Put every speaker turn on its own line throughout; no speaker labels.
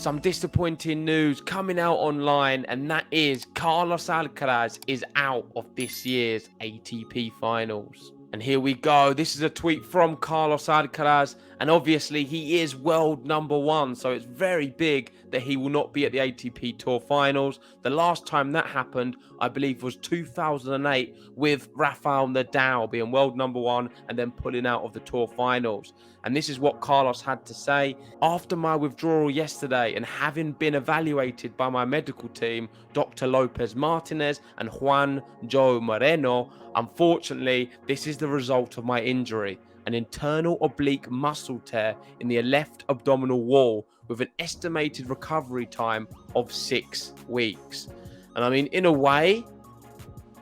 some disappointing news coming out online, and that is Carlos Alcaraz is out of this year's ATP Finals. And here we go. This is a tweet from Carlos Alcaraz, and obviously he is world number one, so it's very big that he will not be at the ATP Tour Finals. The last time that happened, I believe, was 2008 with Rafael Nadal being world number one and then pulling out of the Tour Finals. And this is what Carlos had to say. After my withdrawal yesterday and having been evaluated by my medical team, Dr. Lopez Martinez and Juan Joe Moreno, unfortunately, this is the result of my injury, an internal oblique muscle tear in the left abdominal wall with an estimated recovery time of 6 weeks. And I mean, in a way,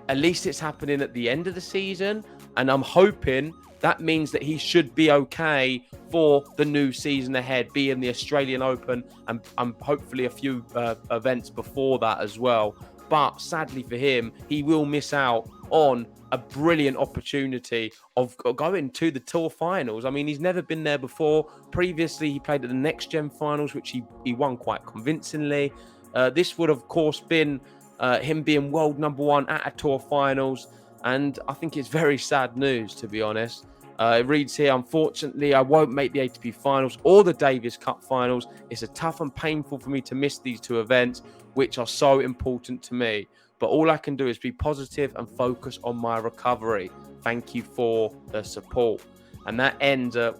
at least it's happening at the end of the season, and I'm hoping that means that he should be okay for the new season ahead, being the Australian Open and hopefully a few events before that as well. But sadly for him, he will miss out on a brilliant opportunity of going to the Tour Finals. I mean, he's never been there before. Previously, he played at the Next Gen Finals, which he won quite convincingly. This would, of course, been him being world number one at a Tour Finals. And I think it's very sad news, to be honest. It reads here, unfortunately, I won't make the ATP Finals or the Davis Cup Finals. It's tough and painful for me to miss these two events, which are so important to me. But all I can do is be positive and focus on my recovery. Thank you for the support. And that ends, a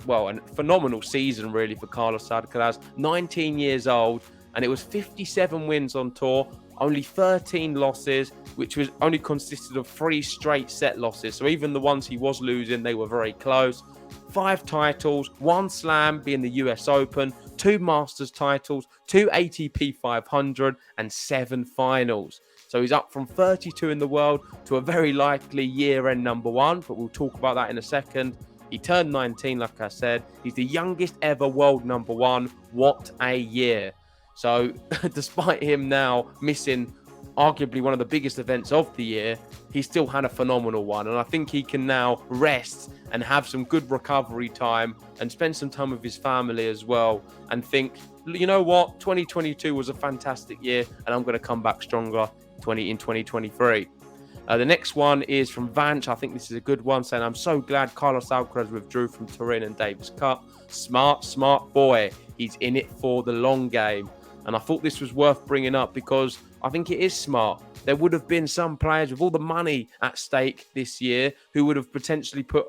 phenomenal season, really, for Carlos Alcaraz. 19 years old, and it was 57 wins on tour, only 13 losses, which was only consisted of 3 straight set losses. So even the ones he was losing, they were very close. 5 titles, 1 slam being the US Open, 2 Masters titles, 2 ATP 500, and 7 finals. So he's up from 32 in the world to a very likely year-end number one, but we'll talk about that in a second. He turned 19, like I said. He's the youngest ever world number one. What a year. So despite him now missing arguably one of the biggest events of the year, he still had a phenomenal one. And I think he can now rest and have some good recovery time and spend some time with his family as well and think, you know what, 2022 was a fantastic year and I'm going to come back stronger in 2023. The next one is from Vanch. I think this is a good one, saying, I'm so glad Carlos Alcaraz withdrew from Turin and Davis Cup. Smart boy. He's in it for the long game. And I thought this was worth bringing up because I think it is smart. There would have been some players with all the money at stake this year who would have potentially put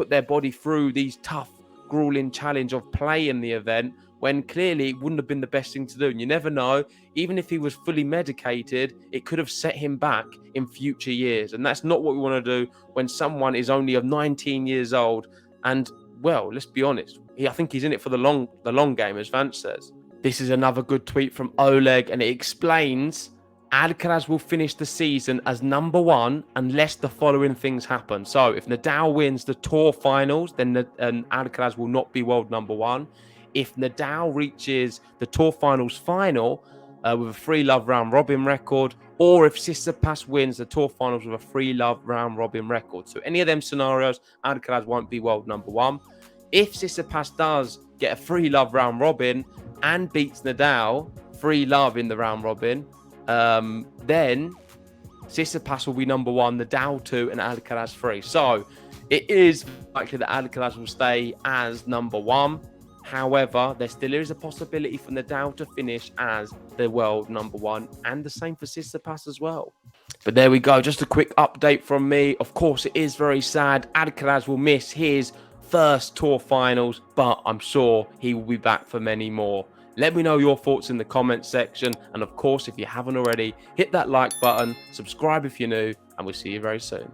their body through these tough, grueling challenge of playing the event when clearly it wouldn't have been the best thing to do. And you never know, even if he was fully medicated, it could have set him back in future years. And that's not what we want to do when someone is only of 19 years old. And, well, let's be honest, I think he's in it for the long game, as Vance says. This is another good tweet from Oleg, and it explains Alcaraz will finish the season as number one unless the following things happen. So if Nadal wins the Tour Finals, then Alcaraz will not be world number one. If Nadal reaches the Tour Finals final with a free love round robin record, or if Tsitsipas wins the Tour Finals with a free love round robin record. So any of them scenarios, Alcaraz won't be world number one. If Tsitsipas does get a free love round robin and beats Nadal, free love in the round robin, then Tsitsipas will be number one, Nadal 2, and Alcaraz 3. So it is likely that Alcaraz will stay as number one. However, there still is a possibility for Nadal to finish as the world number one, and the same for Tsitsipas as well. But there we go. Just a quick update from me. Of course, it is very sad. Alcaraz will miss his first Tour Finals, but I'm sure he will be back for many more. Let me know your thoughts in the comments section. And of course, if you haven't already, hit that like button, subscribe if you're new, and we'll see you very soon.